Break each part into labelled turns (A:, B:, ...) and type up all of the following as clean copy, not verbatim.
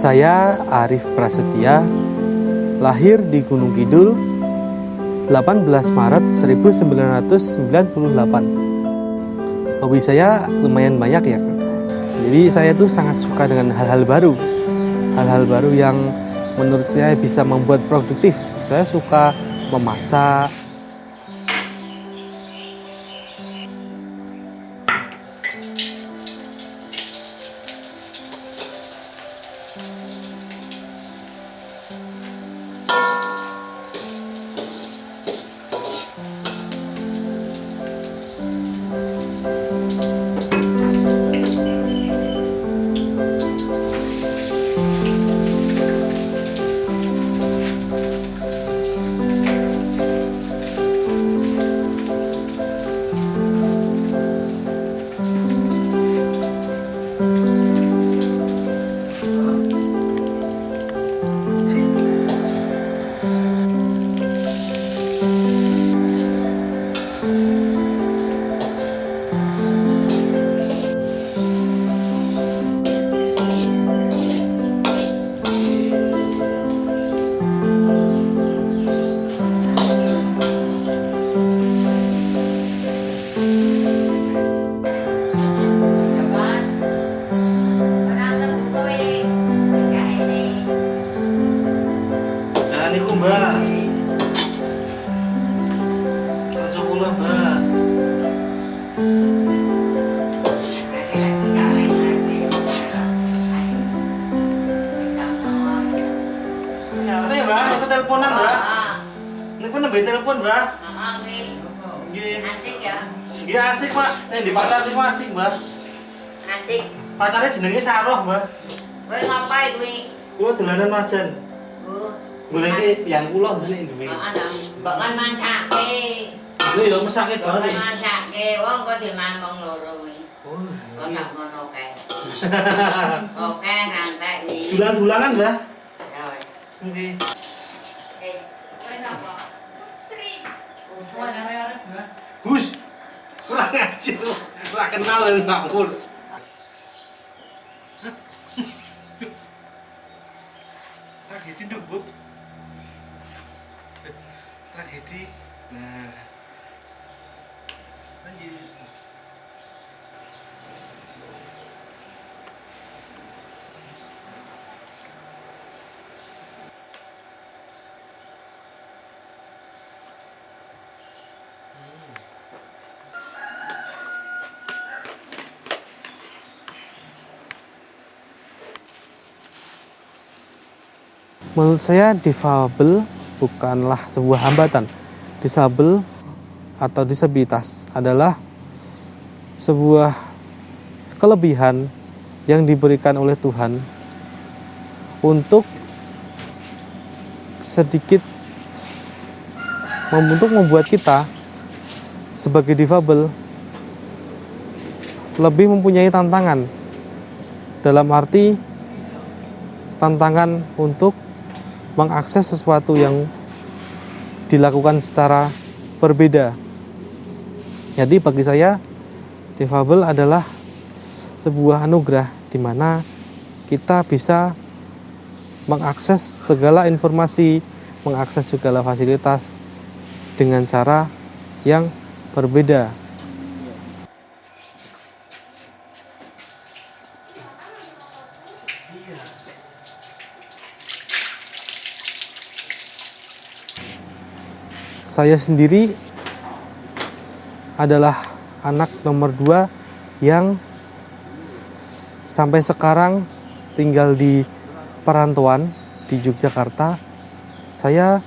A: Saya Arif Prasetya, lahir di Gunung Kidul 18 Maret 1998. Hobi saya lumayan banyak ya. Jadi saya tuh sangat suka dengan hal-hal baru yang menurut saya bisa membuat produktif. Saya suka memasak.
B: Mbak, langsung pulang Mbak. Apa ya Mbak? Masa teleponan Mbak? Ini pun nembe telepon Mbak. Nggih.
C: Asik ya?
B: Nggih asik Pak. Di pacar niku asik Mbak.
C: Asik.
B: Pacarnya jenenge Saroh Mbak.
C: Kowe ngapain kuwi?
B: Kula dolanan majan. Boleh iki yang kula mesti duwe.
C: Ana mbok kan masake.
B: Lho ya mesake banget.
C: Masake wong kok diman wong loro kuwi.
B: Oh.
C: Kok tak ngono kae. Oke, santai iki.
B: Dulan-dulanan Mbak.
C: Ya wis.
B: Nggih.
C: Kowe napa? Tri. Oh, arek-arek Mbak.
B: Gus. Kurang ajar. Ora kenal lho ngawur. Tragedi dong, Bu. Tragedi. Nah. Lanjut.
A: Menurut saya difabel bukanlah sebuah hambatan. Disabel atau disabilitas adalah sebuah kelebihan yang diberikan oleh Tuhan untuk sedikit membuat kita sebagai difabel lebih mempunyai tantangan, dalam arti tantangan untuk mengakses sesuatu yang dilakukan secara berbeda. Jadi bagi saya difabel adalah sebuah anugerah di mana kita bisa mengakses segala informasi, mengakses segala fasilitas dengan cara yang berbeda. Saya sendiri adalah anak nomor 2 yang sampai sekarang tinggal di perantauan di Yogyakarta. Saya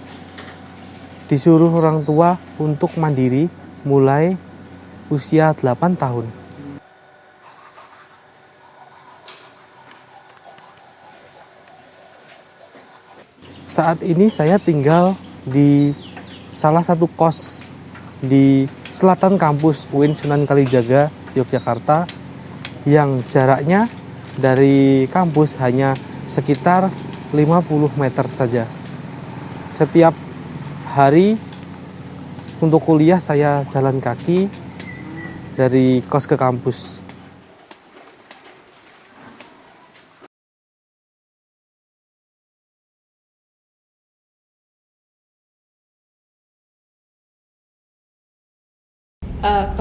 A: disuruh orang tua untuk mandiri mulai usia 8 tahun. Saat ini saya tinggal di salah satu kos di selatan kampus UIN Sunan Kalijaga, Yogyakarta, yang jaraknya dari kampus hanya sekitar 50 meter saja. Setiap hari untuk kuliah saya jalan kaki dari kos ke kampus.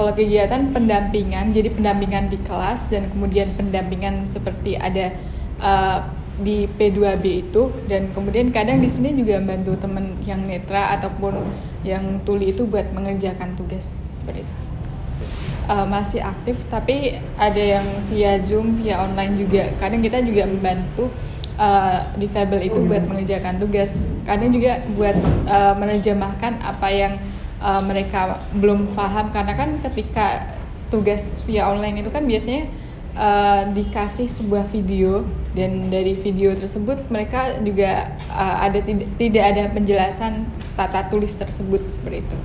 D: Kalau kegiatan pendampingan, jadi pendampingan di kelas dan kemudian pendampingan seperti ada di P2B itu, dan kemudian kadang di sini juga bantu teman yang netra ataupun yang tuli itu buat mengerjakan tugas seperti itu. Masih aktif, tapi ada yang via Zoom, via online juga. Kadang kita juga membantu difabel itu buat mengerjakan tugas. Kadang juga buat menerjemahkan apa yang mereka belum paham, karena kan ketika tugas via online itu kan biasanya dikasih sebuah video, dan dari video tersebut mereka juga tidak ada penjelasan tata tulis tersebut seperti itu.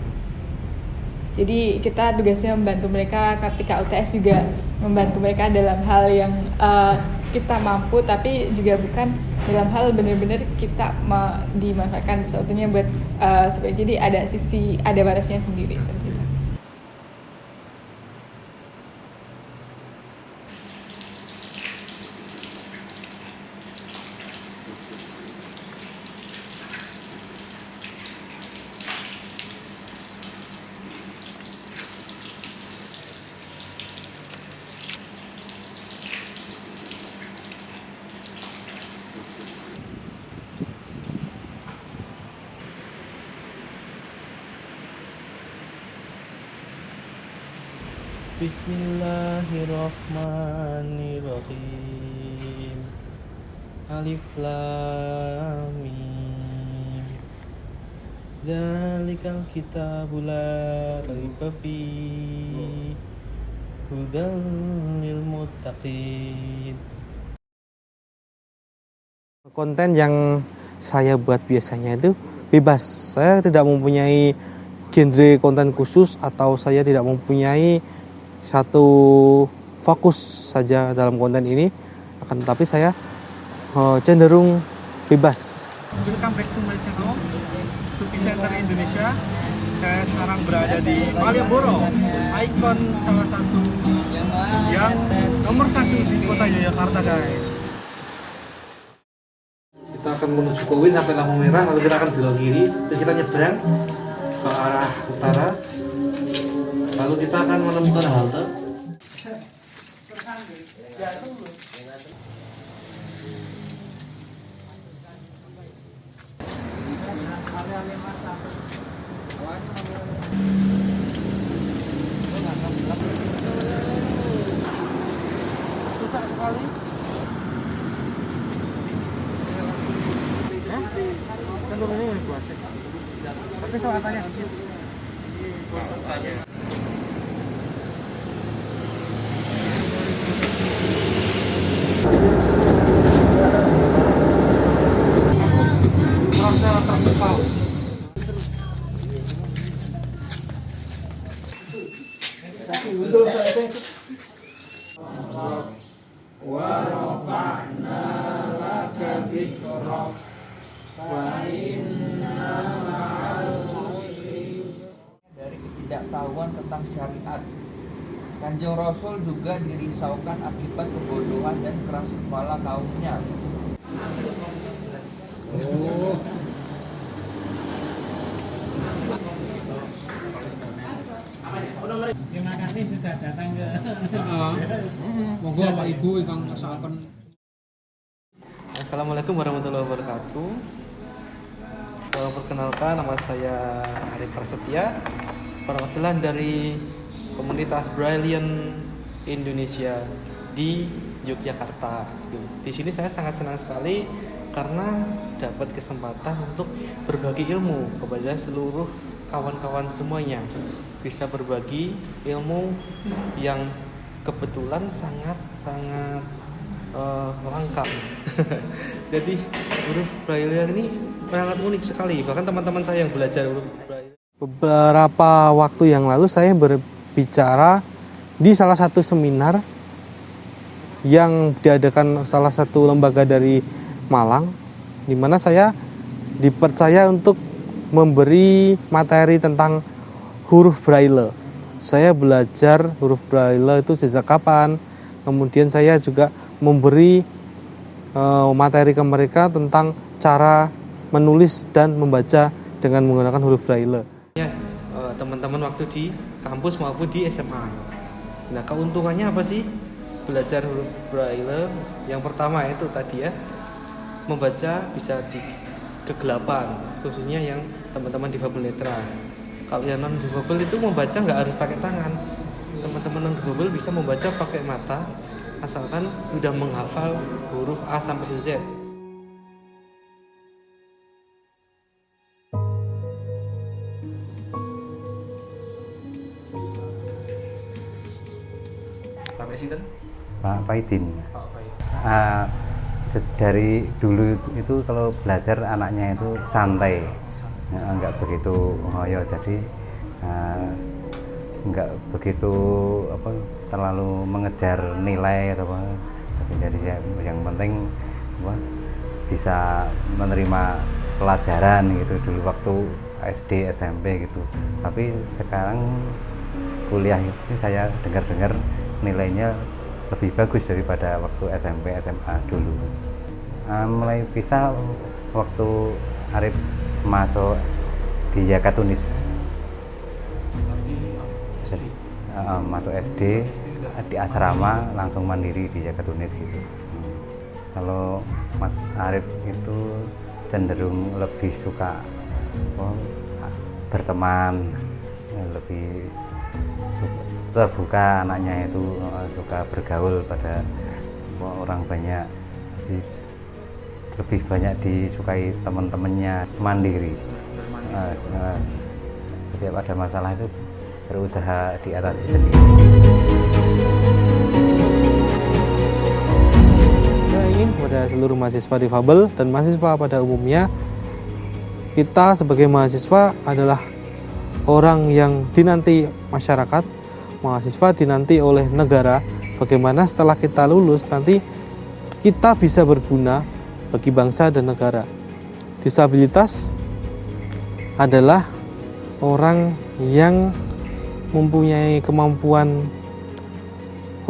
D: Jadi kita tugasnya membantu mereka ketika UTS, juga membantu mereka dalam hal yang kita mampu, tapi juga bukan dalam hal benar-benar kita dimanfaatkan sesuatunya buat jadi ada batasnya sendiri seperti itu.
A: Bismillahirrahmanirrahim. Alif Lam Mim. Dzalikal kitabul la raiba fihi hudal lil muttaqin. Konten yang saya buat biasanya itu bebas. Saya tidak mempunyai genre konten khusus, atau saya tidak mempunyai satu fokus saja dalam konten ini, akan tetapi saya cenderung bebas.
E: Welcome back to my channel, Tusi Center Indonesia. Saya sekarang berada di Malioboro, ikon salah satu yang nomor 1 di kota Yogyakarta, guys.
A: Kita akan menuju ke UIN sampai lampu merah, lalu kita akan belok kiri, terus kita nyebrang ke arah utara, lalu kita akan menemukan halte.
E: Susah sekali. Jalur ini yang kuasa. Tapi saya tanya sedikit.
F: Dari ketidaktahuan tentang syariat. Kanjeng Rasul juga dirisaukan akibat kebodohan dan keras kepala kaumnya.
G: Terima kasih sudah datang ke. Monggo Pak Ibu ingkang ngersakaken.
A: Assalamualaikum warahmatullahi wabarakatuh. Perkenalkan, nama saya Arif Prasetya, perwakilan dari komunitas Braillean Indonesia di Yogyakarta. Di sini saya sangat senang sekali karena dapat kesempatan untuk berbagi ilmu kepada seluruh kawan-kawan semuanya. Bisa berbagi ilmu yang kebetulan sangat lengkap. Jadi huruf Braille ini sangat unik sekali. Bahkan teman-teman saya yang belajar huruf Braille. Beberapa waktu yang lalu saya berbicara di salah satu seminar yang diadakan salah satu lembaga dari Malang, di mana saya dipercaya untuk memberi materi tentang huruf Braille. Saya belajar huruf Braille itu sejak kapan. Kemudian saya juga memberi materi ke mereka tentang cara menulis dan membaca dengan menggunakan huruf Braille. Ya, teman-teman waktu di kampus maupun di SMA. Nah, keuntungannya apa sih belajar huruf braille? Yang pertama itu tadi ya, membaca bisa di kegelapan, khususnya yang teman-teman difabel netra. Kalau yang non difabel itu membaca nggak harus pakai tangan. Teman-teman non difabel bisa membaca pakai mata, asalkan udah menghafal huruf A sampai Z. Sampai sinten?
H: Pak Faidin. Dari dulu itu kalau belajar anaknya itu santai, nggak begitu ngoyo, jadi nggak begitu terlalu mengejar nilai atau apa. Jadi yang penting bisa menerima pelajaran gitu dulu waktu SD SMP gitu. Tapi sekarang kuliah ini saya dengar nilainya lebih bagus daripada waktu SMP SMA dulu. Mulai bisa waktu Arif masuk di Yakatunis, masuk SD di asrama langsung mandiri di Yakatunis gitu. Kalau Mas Arif itu cenderung lebih suka berteman, lebih terbuka anaknya itu, suka bergaul pada orang banyak, jadi lebih banyak disukai teman-temannya, mandiri. Setiap ada masalah itu berusaha diatasi sendiri.
A: Saya ingin kepada seluruh mahasiswa difabel dan mahasiswa pada umumnya, kita sebagai mahasiswa adalah orang yang dinanti masyarakat, mahasiswa dinanti oleh negara. Bagaimana setelah kita lulus nanti kita bisa berguna bagi bangsa dan negara. Disabilitas adalah orang yang mempunyai kemampuan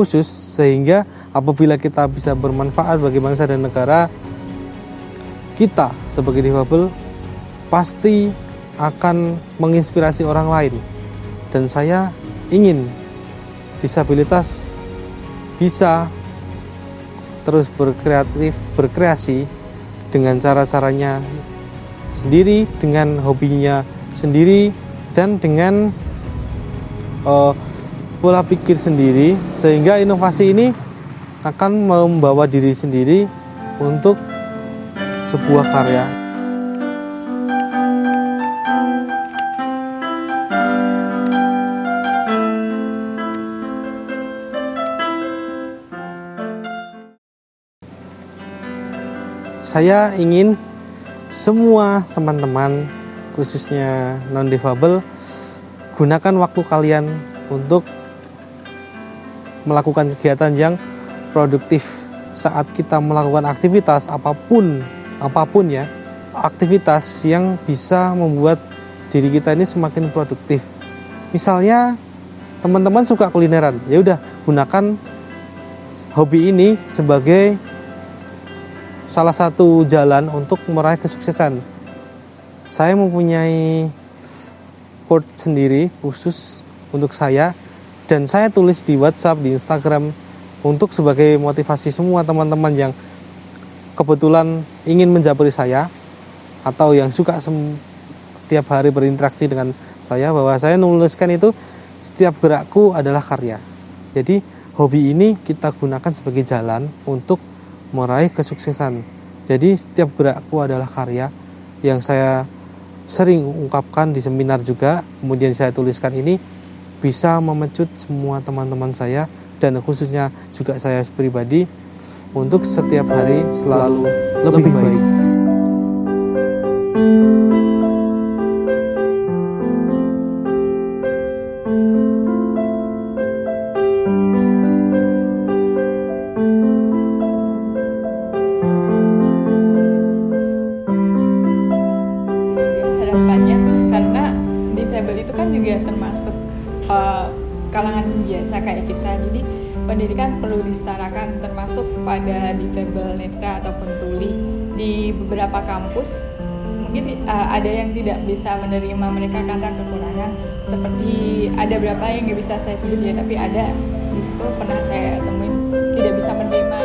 A: khusus, sehingga apabila kita bisa bermanfaat bagi bangsa dan negara, kita sebagai difabel pasti akan menginspirasi orang lain. Dan saya ingin disabilitas bisa terus berkreasi dengan cara-caranya sendiri, dengan hobinya sendiri, dan dengan pola pikir sendiri, sehingga inovasi ini akan membawa diri sendiri untuk sebuah karya. Saya ingin semua teman-teman, khususnya non-difabel, gunakan waktu kalian untuk melakukan kegiatan yang produktif. Saat kita melakukan aktivitas apapun ya, aktivitas yang bisa membuat diri kita ini semakin produktif. Misalnya teman-teman suka kulineran, ya udah gunakan hobi ini sebagai salah satu jalan untuk meraih kesuksesan. Saya mempunyai quote sendiri khusus untuk saya, dan saya tulis di WhatsApp, di Instagram, untuk sebagai motivasi semua teman-teman yang kebetulan ingin menjabari saya atau yang suka setiap hari berinteraksi dengan saya, bahwa saya nuliskan itu setiap gerakku adalah karya. Jadi hobi ini kita gunakan sebagai jalan untuk meraih kesuksesan. Jadi setiap gerakku adalah karya, yang saya sering ungkapkan di seminar juga, kemudian saya tuliskan ini bisa memecut semua teman-teman saya, dan khususnya juga saya pribadi, untuk setiap hari selalu lebih baik.
D: Harapannya, karena difabel itu kan juga termasuk kalangan biasa kayak kita, jadi pendidikan perlu disetarakan, termasuk pada difabel netra ataupun tuli. Di beberapa kampus mungkin ada yang tidak bisa menerima mereka karena kekurangan, seperti ada berapa yang nggak bisa saya sebut ya, tapi ada di situ pernah saya temuin tidak bisa menerima.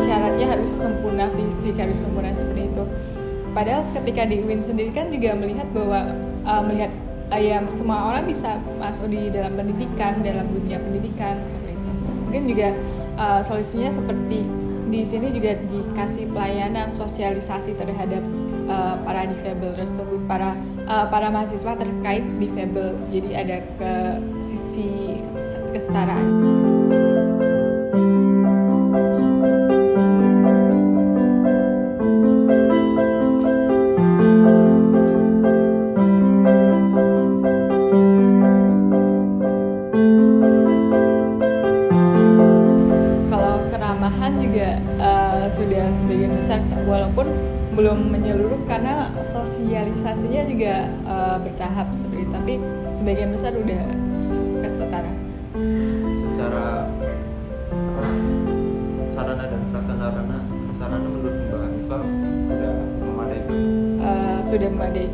D: Syaratnya harus sempurna fisik, harus sempurna seperti itu. Padahal ketika di UIN sendiri kan juga melihat bahwa ya semua orang bisa masuk di dalam pendidikan, dalam dunia pendidikan seperti itu. Mungkin juga solusinya seperti di sini juga dikasih pelayanan sosialisasi terhadap para difabel tersebut, para mahasiswa terkait difabel. Jadi ada ke sisi kesetaraan. Juga sudah sebagian besar, walaupun belum menyeluruh karena sosialisasinya juga bertahap seperti itu, tapi sebagian besar udah kesetara.
I: Secara sarana dan prasarana menurut Mbak Hanifah sudah memadai?
D: Sudah memadai.